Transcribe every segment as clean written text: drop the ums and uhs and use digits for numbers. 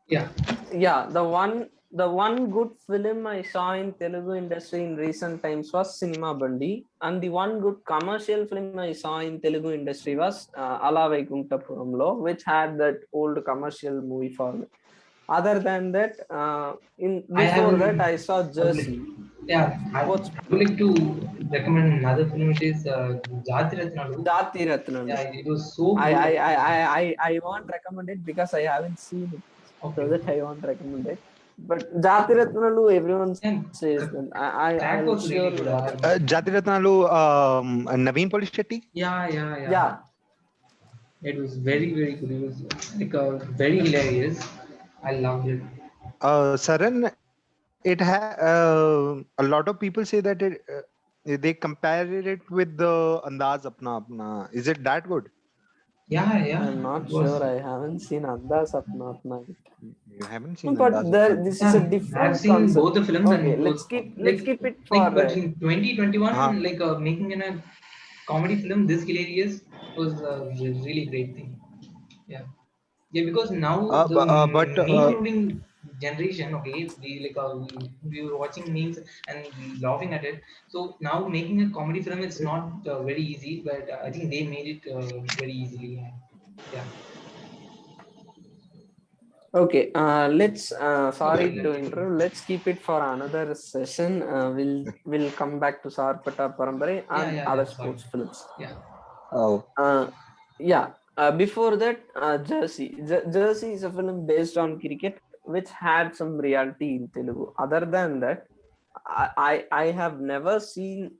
Yeah. Yeah, the one good film I saw in Telugu industry in recent times was Cinema Bandi, and the one good commercial film I saw in Telugu industry was Ala Vaikuntapuramlo, which had that old commercial movie format. Other than that, in I have before a, that I saw I would like, Jersey. yeah, I What's would like to recommend another film which is Jati Ratnalu. Jati Ratnalu? Yeah, it was so I good I I actually. I I won't recommend it because I haven't seen it, so Okay, that okay. I won't recommend it. But Jati Ratnalu, everyone And says that. I'll that was really surely good. watch it. Jatiratnalu, Naveen Polishetty. Yeah, yeah, yeah. Yeah. It was very, very good. It was like very hilarious. I loved it. Saran, it a lot of people say that they compare it with the Andaz Apna Apna. Is it that good? Yeah, yeah. I'm It not was. sure. I haven't seen Andaz Apna Apna yet. You haven't No, seen but Andaz Apna there, Apna. this is a Yeah, I've different seen concept. both the films and Okay, it was let's keep it for but in 2021, Uh, like making in a comedy film this hilarious was a really great thing. Yeah, yeah, because now the but meme loading generation, okay, we were watching memes and laughing at it. So now making a comedy film, it's not very easy, but I think they made it very easily. Yeah, Okay, let's okay, sorry to interrupt. Let's keep it for another session. We'll come back to Sarpata Parambare yeah, and yeah, other yeah. Sorry, sports films. yeah, oh, Yeah. Before that, Jersey. Jersey is a film based on cricket, which had some reality in Telugu. Other than that, I have never seen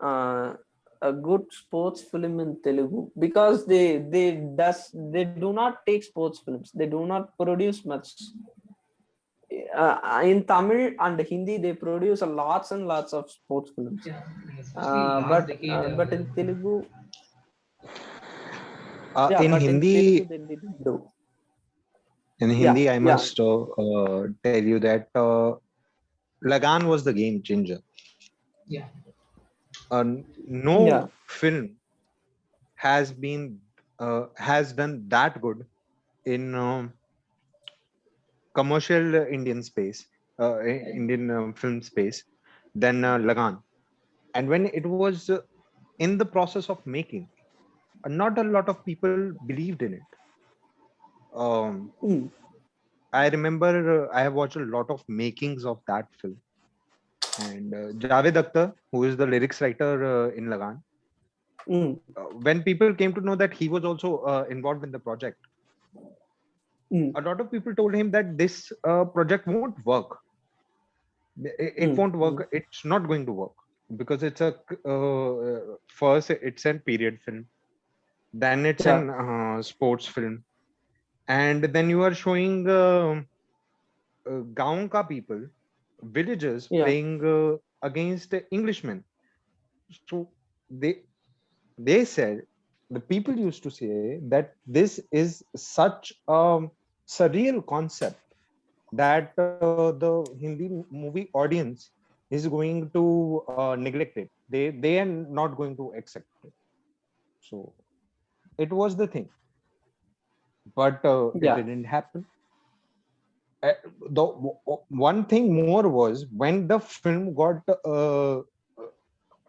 a good sports film in Telugu, because they do not take sports films. They do not produce much. In Tamil and Hindi, they produce a lots and lots of sports films. yeah. And especially last decade. But in Telugu, yeah, in but in Telugu Hindi, they didn't do. Yeah, I yeah, must tell you that Lagan was the game changer. Yeah, No yeah, film has done that good in commercial Indian space, Indian film space, than Lagan. And when it was in the process of making, not a lot of people believed in it. Um, mm, I remember I have watched a lot of makings of that film, and Javed Akhtar, who is the lyrics writer in Lagan, mm, when people came to know that he was also involved in the project, mm, a lot of people told him that this project won't work. It mm, won't mm. work. It's not going to work because it's first it's a period film, then it's Yeah, an sports film, and then you are showing gaon ka people, villagers yeah, playing against Englishmen. So they they said, the people used to say that this is such a surreal concept that the Hindi movie audience is going to neglect it. They are not going to accept it. So it was the thing, but it yeah, didn't happen. Uh, one thing more was when the film got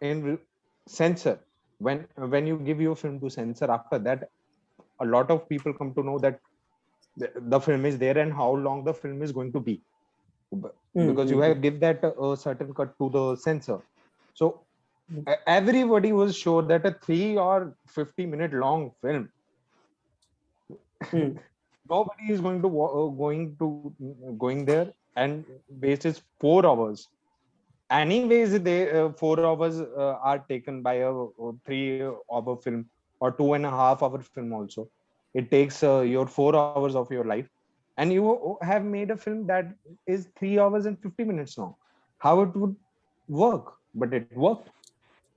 in censor. When you give your film to censor, after that, a lot of people come to know that the film is there and how long the film is going to be. mm, Because you mm, have give that a certain cut to the censor. So mm, everybody was sure that a 3 or 50-minute long film, mm, nobody is going there and waste is 4 hours. Anyways, they 4 hours are taken by a 3 hour film or 2.5 hour film also. It takes your 4 hours of your life, and you have made a film that is 3 hours and 50 minutes long. How it would work? But it worked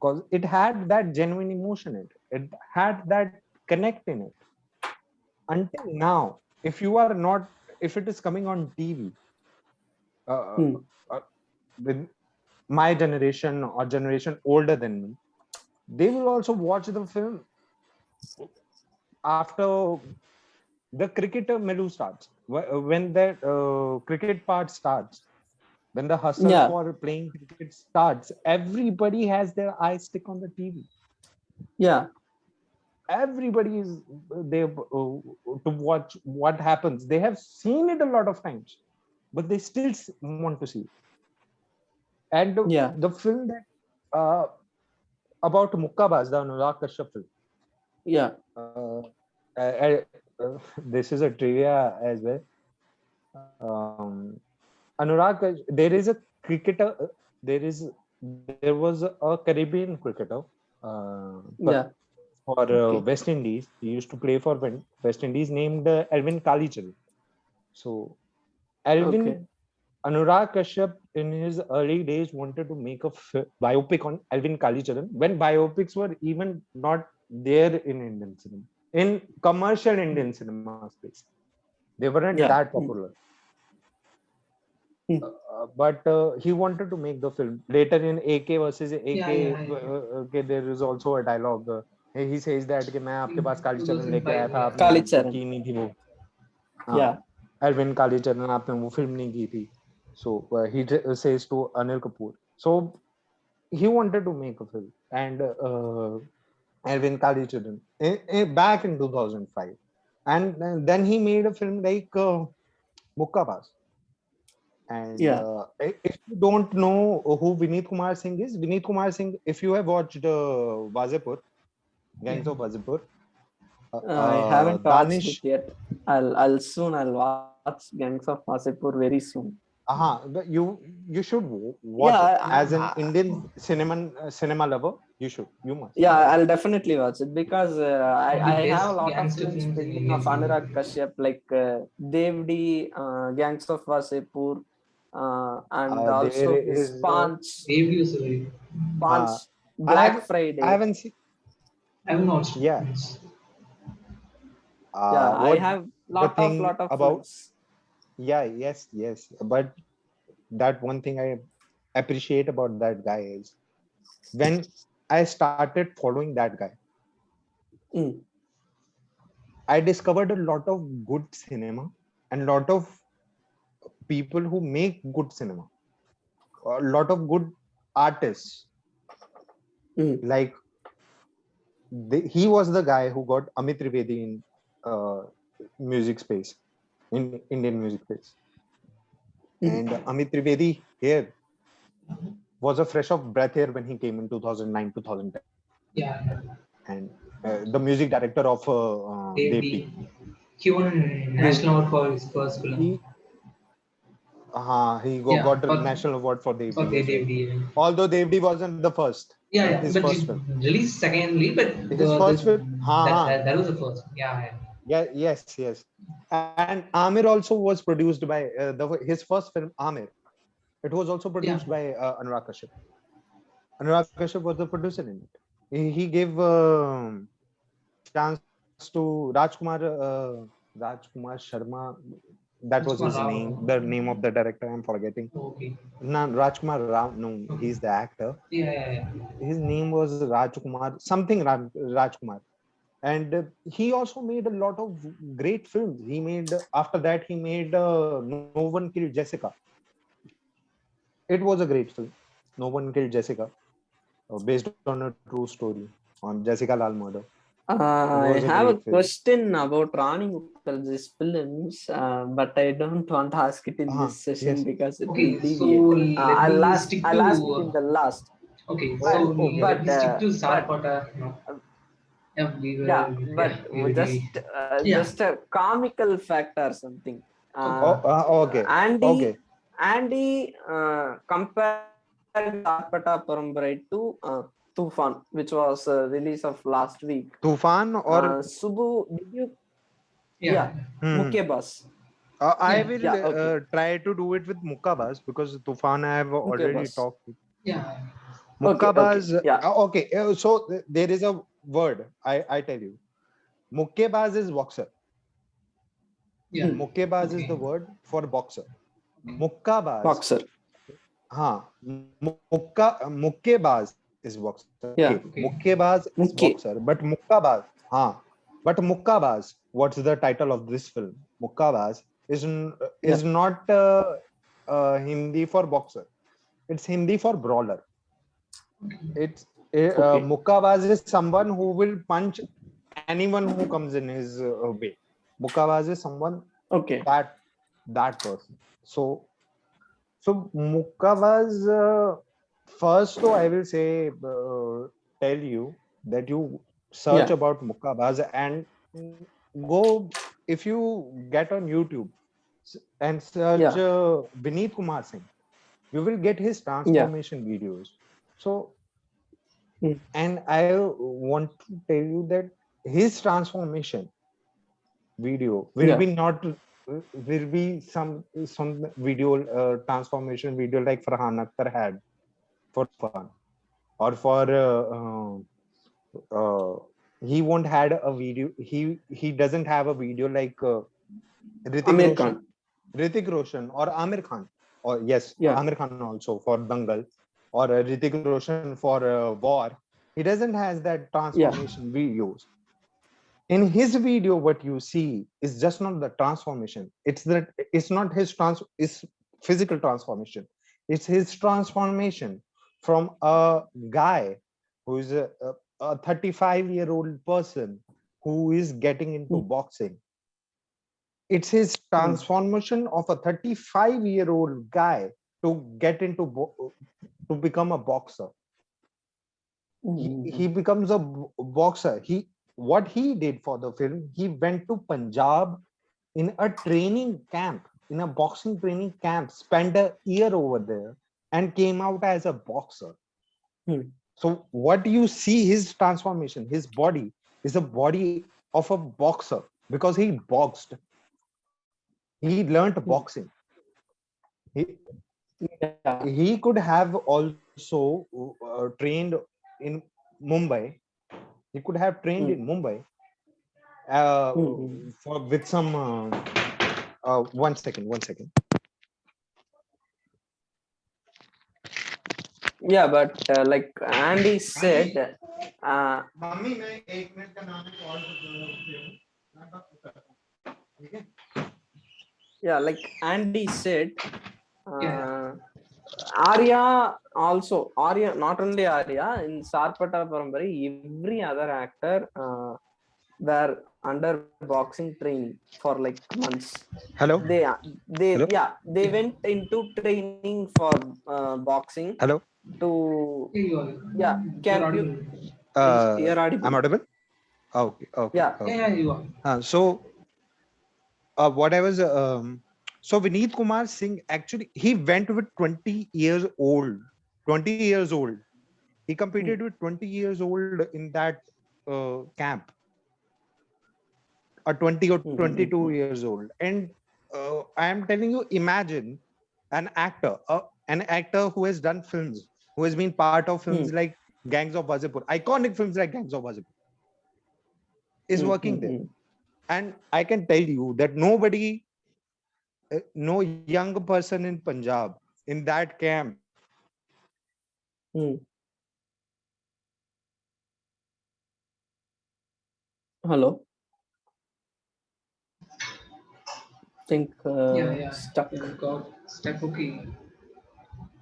because it had that genuine emotion in it. It had that connect in it. Until now, if you are not, if it is coming on TV, uh, mm. uh, with my generation or generation older than me, they will also watch the film after the cricketer Melu starts. when that cricket part starts, when the hustle Yeah. for playing cricket starts, everybody has their eyes stick on the TV. Yeah. Everybody is there to watch what happens. They have seen it a lot of times, but they still want to see it. And Yeah. the film that about Mukkabaz, the Anurag Kashyap film. Yeah. This is a trivia as well. There is a cricketer. There was a Caribbean cricketer Yeah. for Okay. West Indies. He used to play for West Indies, named Alvin Kalichal. So Okay. Alvin Anurag Kashyap in his early days wanted to make a biopic on Alvin Kalicharan when biopics were even not there in Indian cinema, in commercial Indian cinema space. They weren't Yeah. that popular. But he wanted to make the film. Later in AK versus AK, okay, there is also a dialogue. He says that कि मैं आपके पास कालीचरण लेके आया था, आपने Kalicharan. की नहीं थी वो. Yeah. Alvin Kalicharan, आपने वो film नहीं की थी. So he says to Anil Kapoor. So he wanted to make a film, and Alvin Kalicharan back in 2005, and then he made a film like Mukkabaz. And Yeah. if you don't know who Vineet Kumar Singh is, Vineet Kumar Singh, if you have watched Wazipur, Gangs of Wazipur, I haven't watched Danish. it yet. I'll watch Gangs of Wasseypur very soon. You should watch Yeah, it. As an Indian cinema lover, you must. Yeah, I'll definitely watch it because I best have a lot of gangster films films in pending of Indian Anurag Kashyap, like Devdi, Gangs of Wasseypur, and There also his is Punch, Baby was very. Punch, I Black Friday. I haven't seen. I haven't watched. Yeah. Yeah, I have lot of about films. yes, but that one thing I appreciate about that guy is when I started following that guy, I discovered a lot of good cinema and lot of people who make good cinema, a lot of good artists. Like he was the guy who got Amit Trivedi in music space, in Indian music space. And Amit Trivedi here was a fresh of breath here when he came in 2009, 2010. Yeah. And the music director of Devdi. He won national award for his first film. He got a national award for Devdi. For Devdi. Although Devdi wasn't the first. Yeah, his but first film. Released secondly, but his first film. That was the first. Yeah. Yes. And Amir also was produced by his first film, Amir. It was also produced by Anurag Kashyap. Anurag Kashyap was the producer in it. He gave chance to Rajkumar Sharma. That was his name. The name of the director, I'm forgetting. Okay. No, Rajkumar Rao. No, he's the actor. Yeah. His name was Rajkumar, something Rajkumar. And he also made a lot of great films. After that, he made No One Killed Jessica. It was a great film. No One Killed Jessica, based on a true story on Jessica Lal murder. I have a question about Rani Mukherjee's films, but I don't want to ask it in this session because it will deviate. I'll ask it in the last. Okay, so let me stick to Sarpata. Just a comical fact or something. Okay. Andy compared Sarpata Parambarai to Tufan, which was release of last week. Tufan or Subbu, did you? Yeah. Mukkabaz. I will try to do it with Mukkabaz because Tufan I have already talked with. Yeah. Mukkabaz. Okay. So there is a word. I tell you. Mukkabaz is boxer. Yeah. Mukkabaz is the word for boxer. Mukkabaz. Boxer. Mukkabaz is boxer. Yeah. Mukkabaz is boxer. But Mukkabaz. But Mukkabaz, what's the title of this film? Mukkabaz is not Hindi for boxer. It's Hindi for brawler. It's Okay. Mukkabaz is someone who will punch anyone who comes in his way. Mukkabaz is someone Okay. that person. So Mukkabaz, first though I will say, tell you that you search about Mukkabaz and go, if you get on YouTube and search Vineet Kumar Singh, you will get his transformation videos. So and I want to tell you that his transformation video will be not will be some video transformation video like Farhan Akhtar had for fun, or for he won't had a video, he doesn't have a video like Hrithik Roshan or Amir Khan, or yes, Amir Khan also for Dangal, or Hrithik Roshan for War. He doesn't has that transformation videos. In his video, what you see is just not the transformation. It's not his it's physical transformation. It's his transformation from a guy who is a 35-year-old person who is getting into boxing. It's his transformation of a 35-year-old guy to get into to become a boxer. He becomes a boxer. What he did for the film, he went to Punjab in a training camp, in a boxing training camp, spent a year over there, and came out as a boxer. So what you see, his transformation, his body is a body of a boxer because he boxed. He learned boxing. He could have also trained in Mumbai. He could have trained in Mumbai with some. One second. Yeah, but like Andy said, yeah, like Andy said, Arya also, not only Arya, in Sarpata Parambari, every other actor were under boxing training for like months. Hello. Hello? Yeah, they went into training for boxing. Hello. To can you? I'm audible. Okay. Yeah, you are. So what I was so Vineet Kumar Singh, actually he went with 20 years old. He competed with 20 years old in that camp. 20 or 22 years old. And I am telling you, imagine an actor who has done films, who has been part of films like Gangs of Wazipur, iconic films like Gangs of Wazipur, is working there. And I can tell you that nobody, no young person in Punjab, in that camp, Hello. Think stuck. Got stuck. Okay.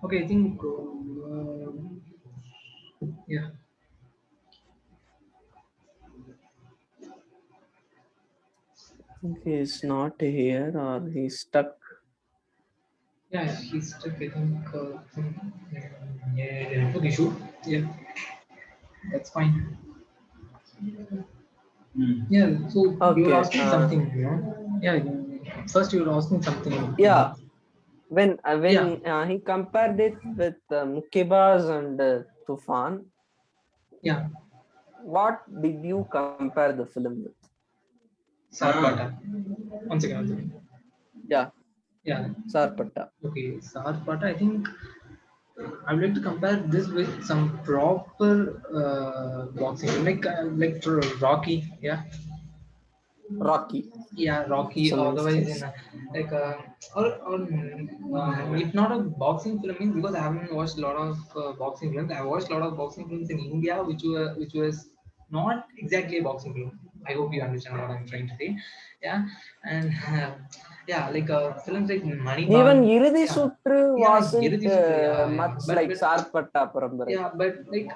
I think yeah. I think he's not here or he's stuck. Yeah, he's stuck. I think network issue. Yeah, that's fine. Yeah, so you were asking something, Yeah, first you were asking something. Yeah, when he compared it with Mukkebaz and Tufan. Yeah. What did you compare the film with? Sarpata. Once again. Yeah. Yeah. Sarpata. Okay, Sarpata. I think I would like to compare this with some proper boxing, like Rocky. Yeah. Rocky. Yeah, Rocky. Otherwise, in like or if not a boxing film, means because I haven't watched a lot of boxing films. I watched a lot of boxing films in India, which was not exactly a boxing film. I hope you understand what I'm trying to say. Yeah, and Yeah, like films like Money Even Bag. Irudhi Yeah, Sutru yeah, wasn't Iruthi Sutru, yeah, much but like Sarpatta Parambarai. yeah, but like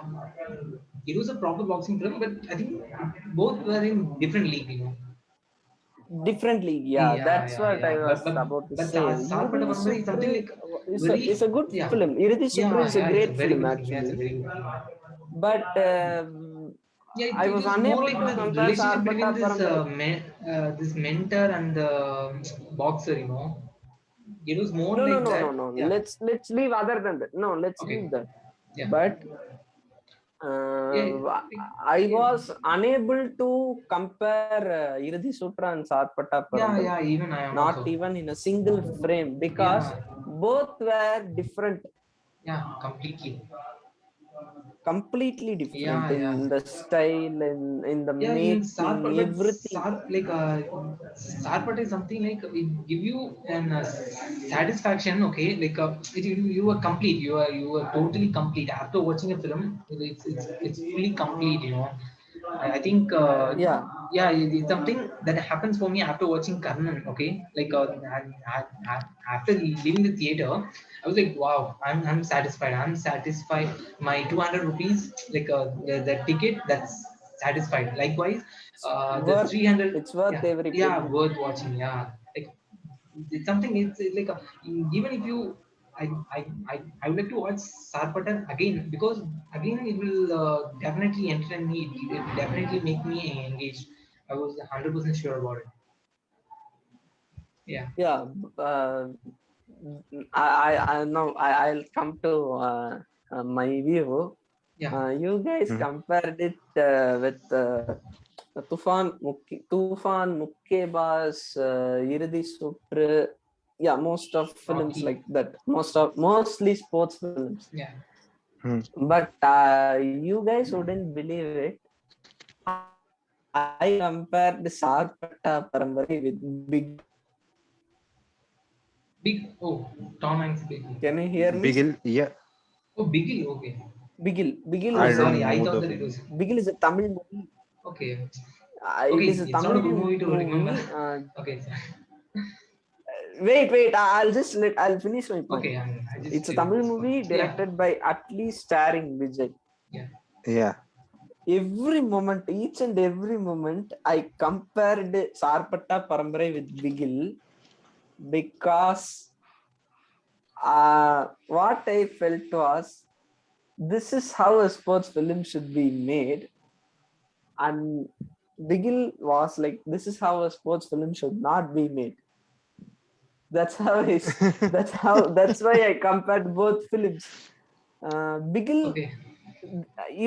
it was a proper boxing film, but I think both were in different league, you know. Differently, yeah, Yeah, that's yeah, what I yeah. was about to say. Sarpada Irudhi Parambarai is Sutru something like is very, a good yeah, film. Irudhi Sutru yeah, is a yeah. It's a great very film good film. Yeah, it's a actually, very good film. but Yeah, I it was was more unable like to the compare relationship Sarpatta between this Parambarai. this mentor and the boxer, you know. It was more No, no, like no, no, that. no. Yeah. Let's leave other than that. No, let's Okay. leave that. Yeah. But Yeah. I Yeah. was unable to compare Irudhi Sutra and Sarpatta Yeah. Parambarai. Yeah. Even I am Not also. even in a single frame, because Yeah. both were different, Yeah. Completely. completely different Yeah. Yeah. in the style, in the Yeah, even making, everything. Sarpat is something like it give you an satisfaction. Okay, like you are complete. You are totally complete after watching a film. It's fully complete. You know, I think Yeah, yeah, it's something that happens for me after watching Karnan. Okay, like after leaving the theater, I was like, wow, I'm satisfied. I'm satisfied. My 200 rupees, like the ticket, that's satisfied. Likewise, the worth 300, it's worth yeah, every yeah, penny. worth watching. Yeah, like it's something. It's like even if you. I would like to watch Sarpatan again because again it will definitely entertain me. It will definitely make me engaged. I was 100% sure about it. Yeah, Yeah, uh, I know I'll come to my view. yeah, You guys Mhm. compared it with Tufan, Mukkebas, Irudhi Sutru. Yeah, most of films Rocky. like that. Mostly sports films. Yeah. Mhm. But you guys wouldn't believe it. I compared Sarpatta Parambarai with Big. Big. Oh, Tom Hanks. Big. Can you hear me? Bigil, yeah, Oh, Biggie. Okay. Bigil. Bigil Oh, I is sorry. don't I know thought the that it film. was. Bigil is a Tamil movie. Okay. It Okay. is a It's not a Tamil good movie to remember. movie. Okay. Wait. I'll finish my point. Okay. I just It's a did Tamil this one. movie Yeah. directed by Atli, starring Vijay. Yeah. Yeah. Every moment, each and every moment, I compared Sarpatta Parambarai with Bigil because what I felt was this is how a sports film should be made, and Bigil was like this is how a sports film should not be made. That's how is that's why I compared both films. Bigil, Okay.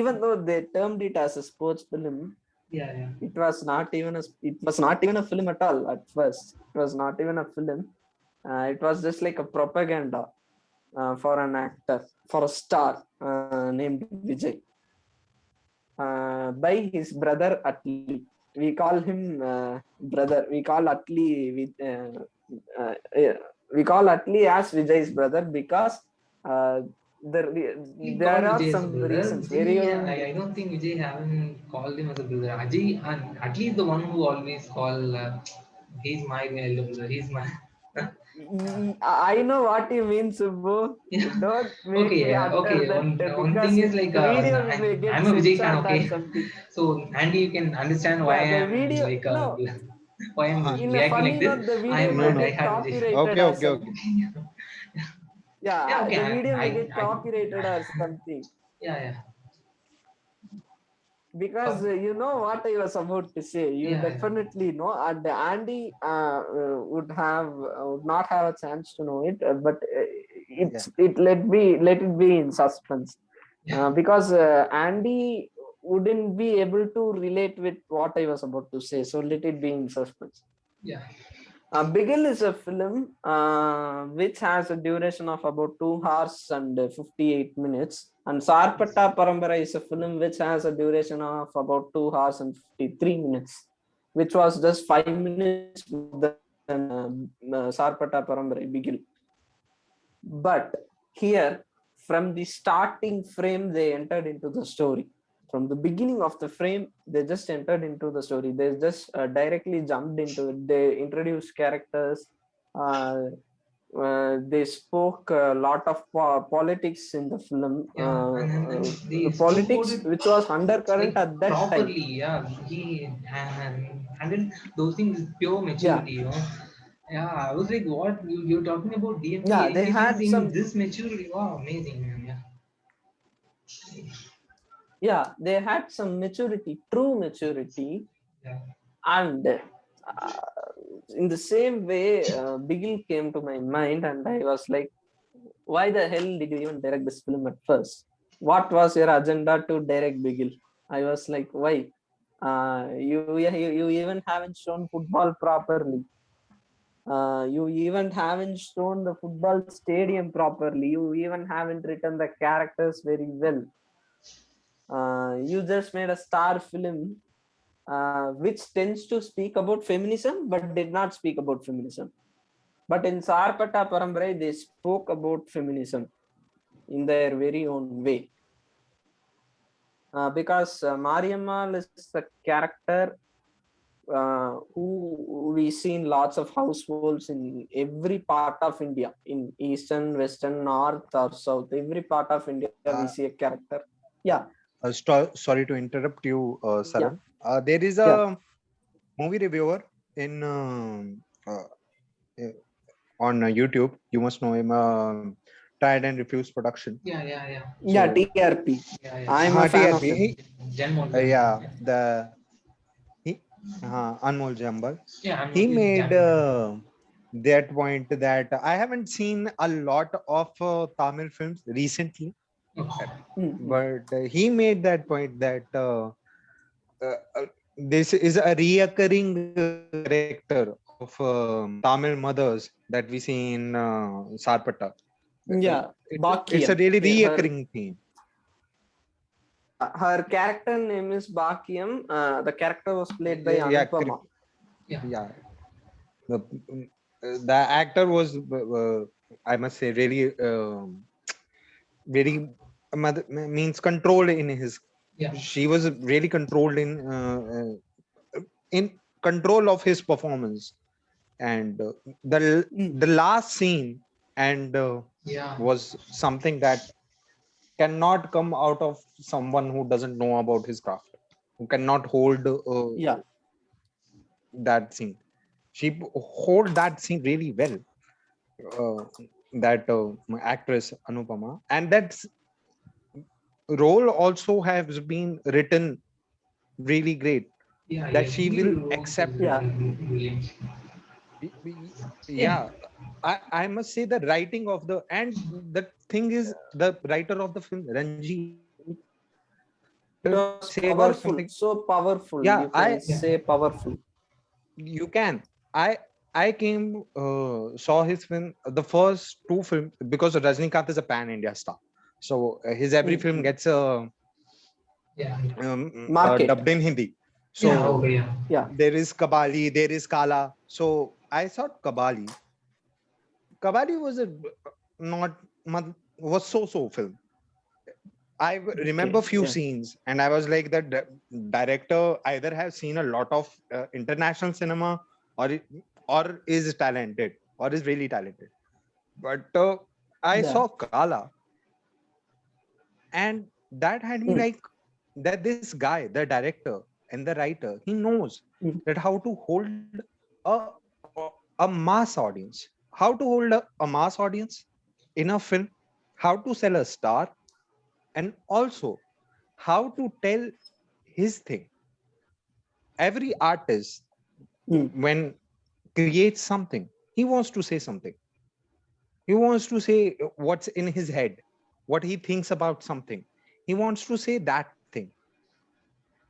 even though they termed it as a sports film, Yeah. Yeah. it was not even a film at all at first. It was not even a film. It was just like a propaganda for an actor, for a star named Vijay, by his brother Atli. We call him brother. We call Atli we call Atli as Vijay's brother because uh, there He there called are Vijay as a some brother. reasons. Very Vijay, own I don't think Vijay haven't called him as a brother. Ajay, and at least the one who always call, he's my elder brother. He's my. I know what you mean, Subbu. Yeah. Don't make Okay. me utter Okay. that One because thing is like the video may get I'm a Vijay fan. censored or Okay. something. So Andy, you can understand why Yeah, the I'm video, like no, why I'm Uh, in a reacting like funny this. note, the I video am no, may a no. get diehard Vijay. copyrighted Okay, or okay, okay. something. Yeah. Yeah, Okay. the video may I, get I copyrighted or something. yeah. Yeah. Because you know what I was about to say. You Yeah. Yeah. definitely know, and Andy would not have a chance to know it, but Yeah. let it be in suspense. Yeah. Because Andy wouldn't be able to relate with what I was about to say, so let it be in suspense. Yeah. Bigil is a film which has a duration of about 2 hours and 58 minutes. And Sarpatta Parambara is a film which has a duration of about 2 hours and 53 minutes, which was just 5 minutes more than Sarpatta Parambara Bigil. But here, from the starting frame, they entered into the story. From the beginning of the frame, they just entered into the story. They just directly jumped into it. They introduced characters. uh, they spoke a lot of politics in the film, Yeah, and they spoke about politics it which was undercurrent like at that time. properly. Yeah, he handled those things with pure Yeah, maturity. Yeah, I was like, what you're talking about DMT yeah, they eliminations had in some, this maturity? Wow, amazing, man. Yeah, yeah, they had some maturity, true maturity. yeah, And in the same way, Bigil came to my mind, and I was like, why the hell did you even direct this film at first? What was your agenda to direct Bigil? I was like, why? You even haven't shown football properly. You even haven't shown the football stadium properly. You even haven't written the characters very well. You just made a star film which tends to speak about feminism but did not speak about feminism. But in Sarpata Parambarai, they spoke about feminism in their very own way. Because Mariammal is a character who we see in lots of households in every part of India, in eastern, western, north or south, every part of India we Uh, see a character. Yeah, Sorry to interrupt you, yeah, Saran. There is yeah. a movie reviewer in uh, on YouTube. You must know him. Tried and Refused Production. yeah, yeah, yeah, Yeah, So, TRP. yeah, yeah. I'm a fan of TRP. him. Jen Morgan. Yeah, Yeah, he, Anmol Jambal. yeah, I'm He not with made Jan. that point that I haven't seen a lot of Tamil films recently, Okay. Mhm. but he made that point that this is a reoccurring character of Tamil mothers that we see in Sarpata. Yeah, It's a Bakiyam. really Her, reoccurring theme. yeah, her character name is Bakiyam. The character was played by Yeah, Anupama. Yeah, yeah. The actor was, I must say, really very means controlled in his. yeah, She was really controlled in control of his performance, and the last scene and yeah, was something that cannot come out of someone who doesn't know about his craft, who cannot hold Yeah, that scene. She hold that scene really well. Uh, that actress Anupama, and that role also has been written really great. yeah, That yeah. she He will wrote accept. yeah, brilliant. Yeah, Yeah, I must say the writing of the, and the thing is the writer of the film Ranjit it say was about something. powerful, so powerful. Yeah, You can yeah, say powerful. you can. I came saw his film, the first two films, because Rajnikant is a pan India star, so his every film Mhm. gets yeah, Market. dubbed in Hindi. yeah. So Okay, yeah, Yeah. there is Kabali, there is Kala. So I thought Kabali was a not was so film. I remember Okay. few Yeah. scenes, and I was like, that director either has seen a lot of international cinema, or or is talented, or is really talented. But I Yeah. saw Kala, and that had me Mm, like, that this guy, the director and the writer, he knows mm. that how to hold a a mass audience, how to hold a mass audience in a film, how to sell a star, and also how to tell his thing. Every artist, Mm. when creates something, he wants to say something. He wants to say what's in his head, what he thinks about something. He wants to say that thing.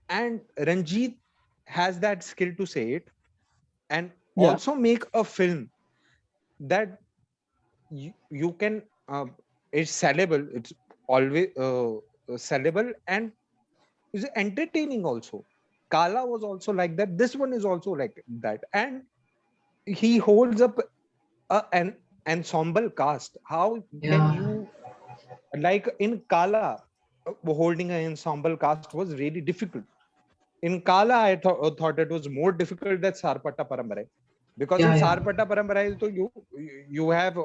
And Ranjit has that skill to say it, and Yeah. also make a film that you can, it's sellable, it's always sellable, and is entertaining also. Kala was also like that, this one is also like that, and he holds up an ensemble cast. How can yeah, you, like in Kala, holding an ensemble cast was really difficult. In Kala, I thought it was more difficult than Sarpata Parambarai. Because Yeah, in yeah. Sarpata Parampara, so you have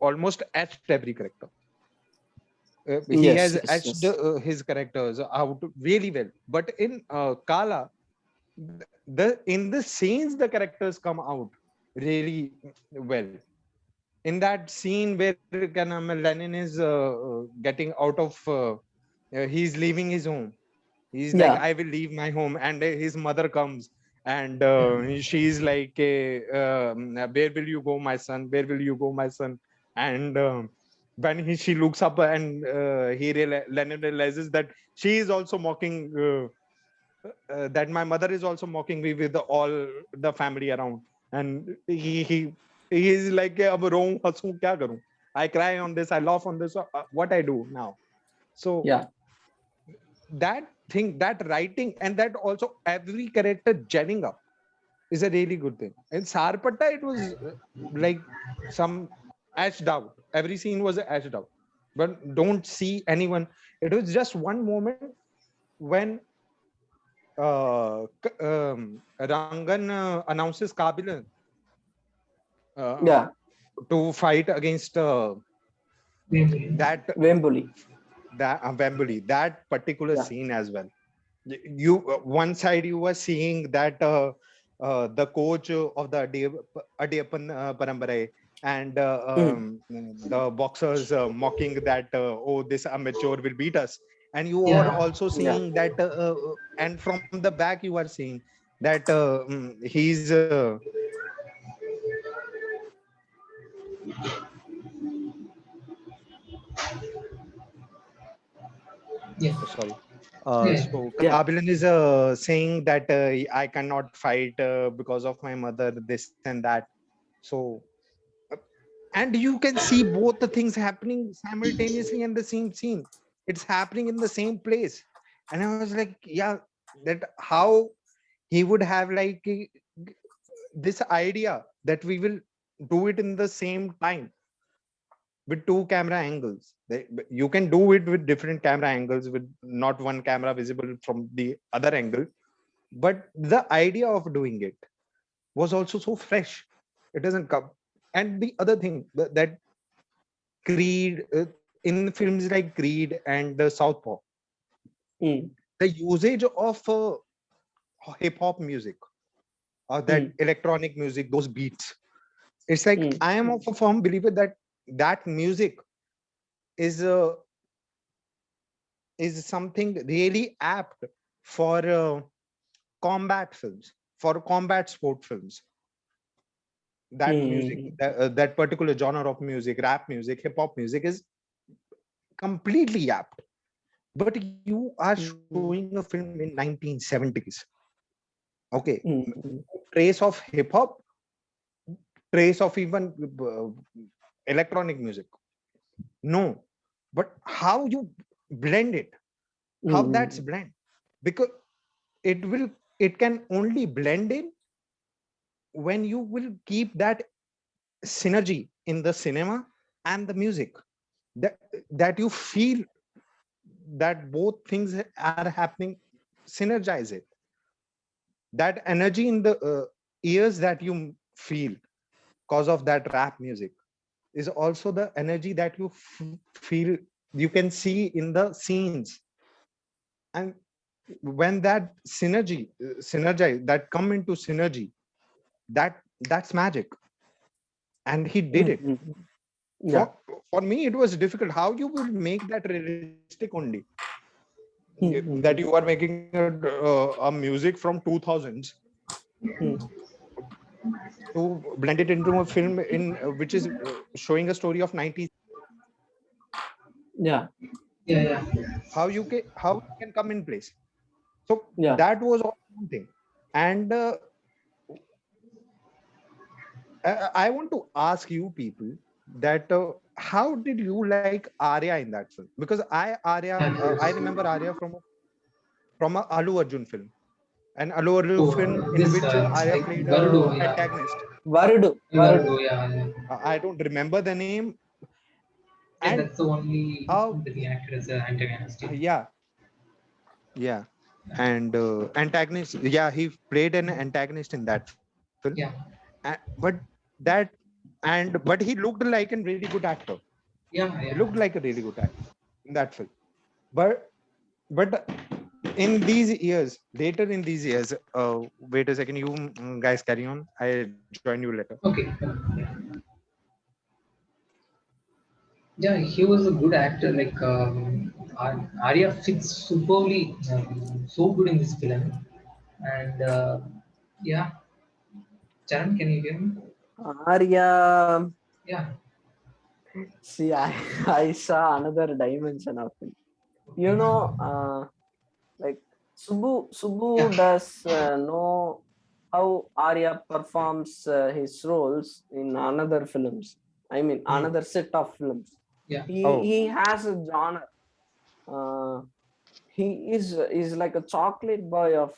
almost etched every character. He Yes, has yes, etched yes. his characters out really well. But in Kala, the in the scenes the characters come out really well. In that scene where Lenin is getting out of, he's leaving his home. He's like, Yeah. I will leave my home, and his mother comes, and she's like, where will you go, my son? Where will you go, my son? And when she looks up, and Lenin realizes that she is also mocking, that my mother is also mocking me with all the family around, and he is like, "Ab roon, hasun, kya karun? I cry on this, I laugh on this. What I do now?" So Yeah. that thing, that writing, and that also every character gelling up is a really good thing. In Sarpata, it was like some etched out. Every scene was etched out, but don't see anyone. It was just one moment when Rangan announces Kabilan uh, Yeah. to fight against Wembley. that Wembley. Wembley. That particular Yeah. scene as well. You one side you were seeing that the coach of the Adiyapan Paramparai, and Mm. the boxers mocking that, oh, this amateur will beat us, and you are Yeah. also Yeah. seeing that, and from the back you are seeing that he's Yeah. sorry. Yeah. So Yeah. Kabilan is saying that I cannot fight because of my mother, this and that. So, uh, and you can see both the things happening simultaneously in the same scene. It's happening in the same place, and I was like, yeah, that how he would have like this idea that we will do it in the same time with two camera angles. You can do it with different camera angles, with not one camera visible from the other angle, but the idea of doing it was also so fresh. It doesn't come. And the other thing, that Creed, in films like Creed and Southpaw, Mm. the usage of hip hop music or that Mm. electronic music, those beats, it's like Mm. I am of a firm believer that that music is something really apt for combat films, for combat sport films. That music, Mm. that particular genre of music, rap music, hip hop music, is completely apt. But you are showing a film in 1970s. Okay, Mm. trace of hip hop, trace of even electronic music. No, but how you blend it, how that's Mm. blend, because it will, it can only blend in when you will keep that synergy in the cinema and the music, that that you feel that both things are happening, synergize it. That energy in the ears that you feel because of that rap music is also the energy that you feel, you can see in the scenes. And when that synergize, that come into synergy, that's magic. And he did it. Mm. for Yeah. for me it was difficult. How you will make that realistic only, that you Mm. are making a music from 2000s Mm. to blend it into a film in which is showing a story of 90s. Yeah. Yeah. Yeah. How it can come in place. So Yeah. that was all one thing. And I want to ask you people that how did you like Arya in that film? Because I remember Arya from a Allu Arjun film, an Allu Arjun Oh, film in this which Arya like played a Garudu. Yeah. antagonist. Varudu. Varudu. Garudu. Yeah. Yeah. I don't remember the name. Yeah. And That's the only how, that he acted as an antagonist. Yeah. yeah, yeah, and antagonist, yeah, he played an antagonist in that film. film. Yeah. But that but he looked like a really good actor. Yeah. He Yeah. looked like a really good actor in that film. But in these years, later in these years, wait a second, you guys carry on. I join you later. Okay. Yeah, he was a good actor. Like Arya fits superbly, so good in this film. And yeah, Charan, can you hear me? Arya, Yeah. see, I saw another dimension of him. You know, like Subbu Yeah. does know how Arya performs his roles in another films. I mean, another set of films. Yeah. Oh, He has a genre. Uh, he is like a chocolate boy of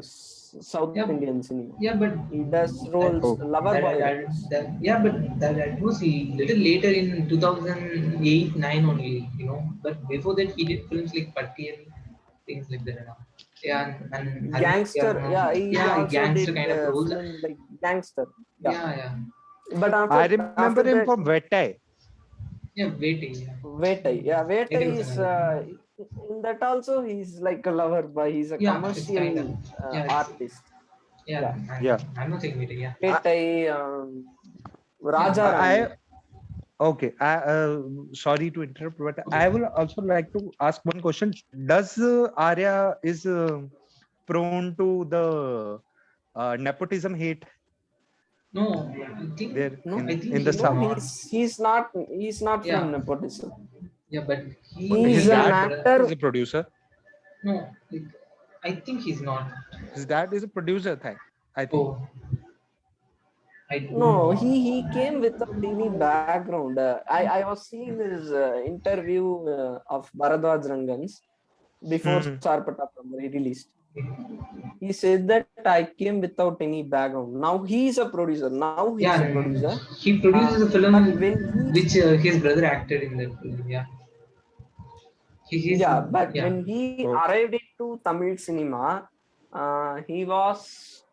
South Yeah. Indian cinema. Yeah, but He does that roles, oh, lover boy roles. yeah, but that was little later in 2008, 9 only, you know. But before that, he did films like Patil, things like that. You know. Yeah, and Gangster, yeah, he yeah, also gangster did kind of roles. film like Gangster. Yeah, Yeah, yeah, but I after remember him that, from Vetai. yeah. Waiting, yeah. Vetai. Yeah, Waiting Vetai was is another. in that also he's like a lover boy. He's a Yeah, it's kind of. commercial Yeah, artist. yeah. Yeah, Yeah. I'm not saying waiting. Yeah, I, Vetai, yeah. Raja I Rani. okay. Sorry to interrupt, but I will also like to ask one question. Does Arya is prone to the nepotism hate No, I think. there No, I think in the he's no, South? not. he's not from Yeah, nepotism. yeah. But He's His his an dad brother. is actor. a producer. No, like, I think he's not. His dad is a producer. I think. Oh, I don't No, know. he came without any background. I was seeing his interview of Bharadwaj Rangans before Hmm. Sarpata released. He said that I came without any background. Now he is a producer. Now he is a Yeah, producer. he produces a But film when he, which his brother acted in that film. Yeah, he's yeah, but yeah. when he Oh, arrived into Tamil cinema, he was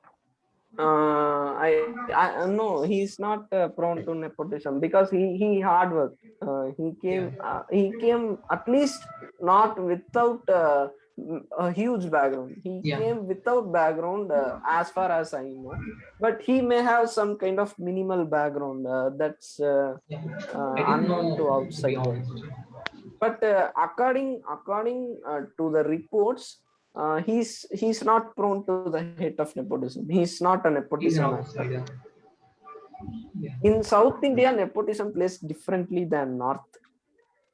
I no, he's not prone to nepotism because he hard work. Yeah, He came at least not without a huge background. He yeah, came without background as far as I know, but he may have some kind of minimal background that's yeah. I didn't unknown to know, to be outside world. honest. But according to the reports, he's not prone to the hate of nepotism. He's not a He's an nepotism actor. outsider. Yeah, In South India, nepotism plays differently than North.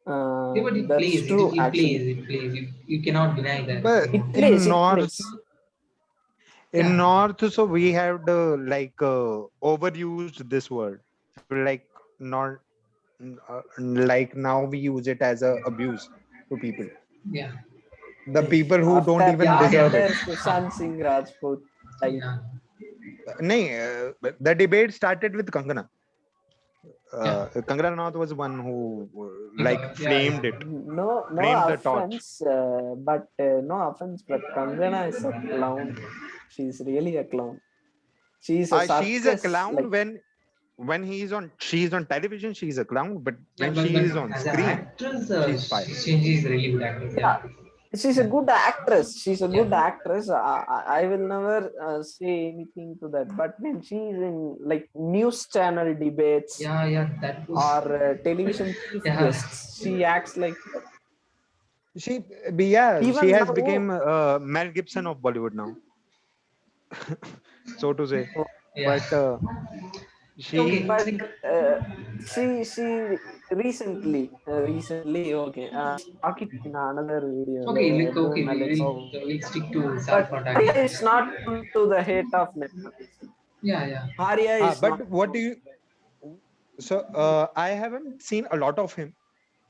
yeah, but it That's plays. true, It actually. plays. It plays. You cannot deny that. but You know. It in plays. It North, plays. Yeah, so we have like overused this word. Like not like now we use it as a abuse to people. yeah, The people who don't After even yeah, deserve after it. Sushant Singh Rajput died. yeah, Nahin, the debate started with Kangana. yeah. Kangana Ranaut was one who like Yeah, yeah. flamed it, No flamed the torch. offense, but Kangana is a clown. She's really a clown. She's a She's a circus, clown like. when she's on television, she's a clown, but Yeah, when she but is on as an screen, actress, she's fire. she's a really good actress. Yeah, Yeah, she's a yeah, good actress. She's a good yeah, actress. I will never say anything to that. But when she's in like news channel debates yeah, yeah. That was or television chief yeah, guests, she acts like that. She, she Even has now. become Mel Gibson of Bollywood now, so to say. yeah. But Okay, she, But like she recently okay. Talk it in another video. okay, like okay, Everyone, let's go. we'll stick to But Sarfat Arya again. is not to the hate of nepotism. Yeah, yeah, Arya is but not. what do you? So I haven't seen a lot of him.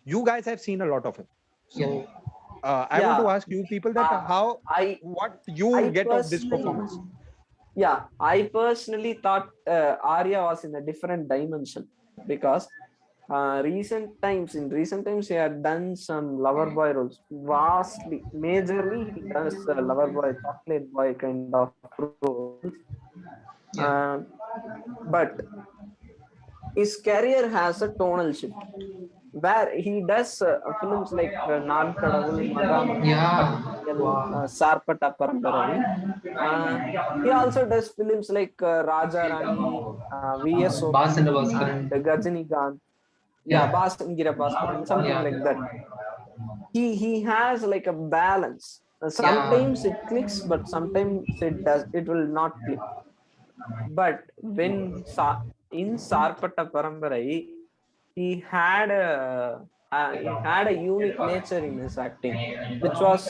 You guys have seen a lot of him. So yeah. I want to Yeah, ask you people that how I what you I get of this personally, performance. yeah, I personally thought Arya was in a different dimension because in recent times he had done some lover boy roles. Majorly he does lover boy, chocolate boy kind of roles. Yeah. But his career has a tonal shift where he does films like Naan Kadavul, Magamani, Yeah. Pattiyal, Wow. Sarpata Parambarai. He also does films like Raja Rani, VSOP, Basanda and Bhaskaran. Gajinikanth. Yeah, Yeah. Basangira Bhaskaran, something Yeah. like that. He has like a balance. Yeah. Sometimes it clicks, but sometimes it will not click. But in Sarpata Parambarai, he had a unique nature in his acting, which was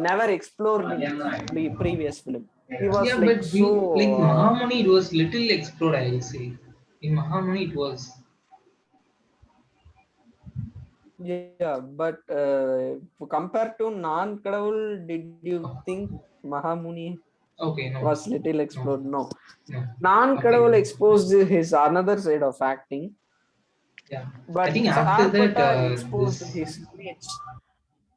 never explored in his previous film. He was Yeah, like but we like so Mahamuni, it was little explored, I will say. In Mahamuni, it was yeah. But compared to Naan Kadavul, did you think Mahamuni okay. No, was little no, explored? No. no. Naan Kadavul Completely. exposed his another side of acting, Yeah. I but think after that, Sarpata exposed this.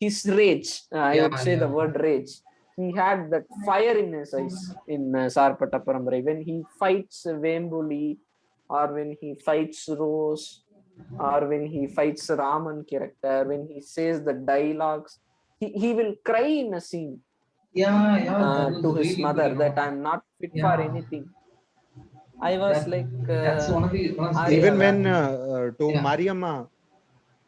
his rage. I would Yeah, say the yeah, word rage. He had that fire in his eyes in Sarpata Parambarai. When he fights Vembuli, or when he fights Rose, or when he fights Raman character, when he says the dialogues, he will cry in a scene yeah, yeah. That to was his really good, mother that I'm not fit for Yeah, anything. I was that like, that's one of the Arya, Even places when that. to Yeah, Mariamma,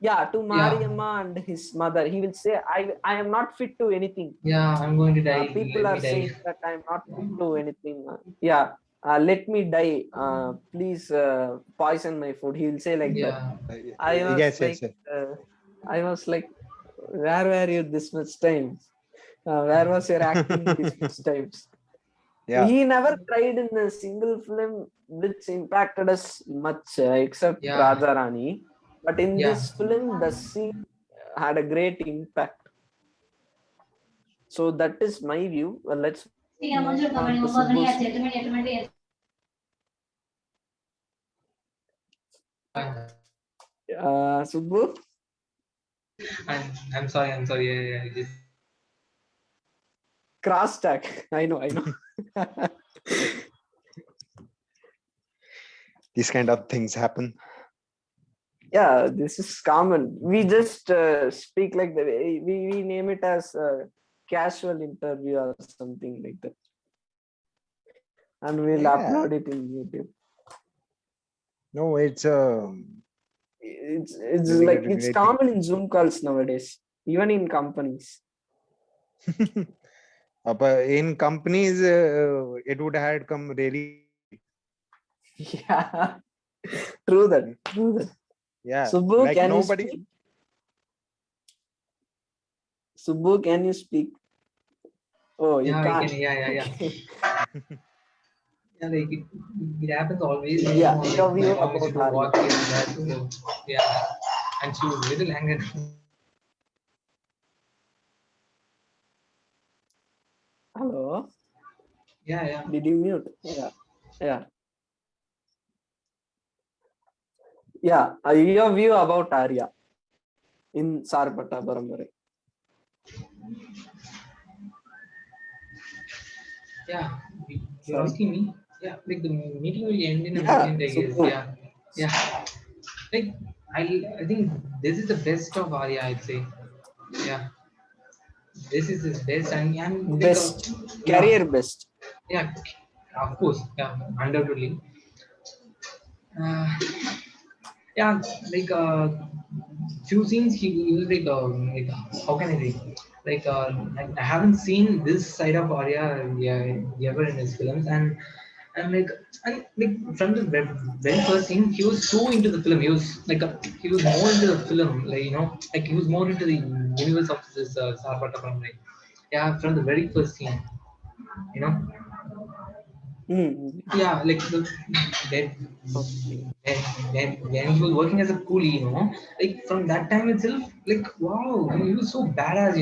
yeah, to yeah, Mariamma and his mother, he will say, I am not fit to anything. yeah. I'm going to die. People Let are me die. saying that I'm not fit to anything. Yeah, let me die. Please poison my food. He will say like that. Yeah, I was yes, yes, like, yes. I was like, where were you this much time? Where was your acting this much times? Yeah, He never tried in a single film which impacted us much, except yeah, Raja Rani. But in yeah. this film, the scene had a great impact. So that is my view. Well, let's move on to Subbu's view. Subbu, I'm sorry. I'm sorry. Yeah, yeah. Just crosstalk. I know, I know. these kind of things happen. Yeah, this is common. We just speak like the way we name it as a casual interview or something like that, and we'll Yeah, upload it in YouTube. no, it's It's like a it's great thing. common in Zoom calls nowadays, even in companies. But in companies, it would have come really. Yeah, true that. True that. Yeah, Subbu, like can you nobody. speak? Subbu, can you speak? Oh, you yeah, I can. can't. Yeah, yeah, yeah. Okay. Yeah, like it happens always. Yeah, Like your my view mom used about to Arya. walk in that. So, yeah, and she was little angry. Hello. Yeah, yeah. Did you mute? Yeah. Yeah. Yeah. Your view about Arya in Sarpata Parambarai. Yeah, you're Sorry. asking me. Yeah, like the meeting will end in a Yeah. minute, I guess. Subbu. Yeah, yeah. Like I think this is the best of Arya. I'd say. Yeah, this is his best, and like Best. yeah, Career best. yeah, of course, yeah, undoubtedly. Uh, yeah, like few scenes he used like how can I say I haven't seen this side of Arya yeah, ever in his films and like from the very first scene he was so into the film he was more into the film like like he was more into the universe of this Sarvata film like yeah from the very first scene you know Hmm. yeah like that Okay. when he was working as a coolie like from that time itself like wow he was so badass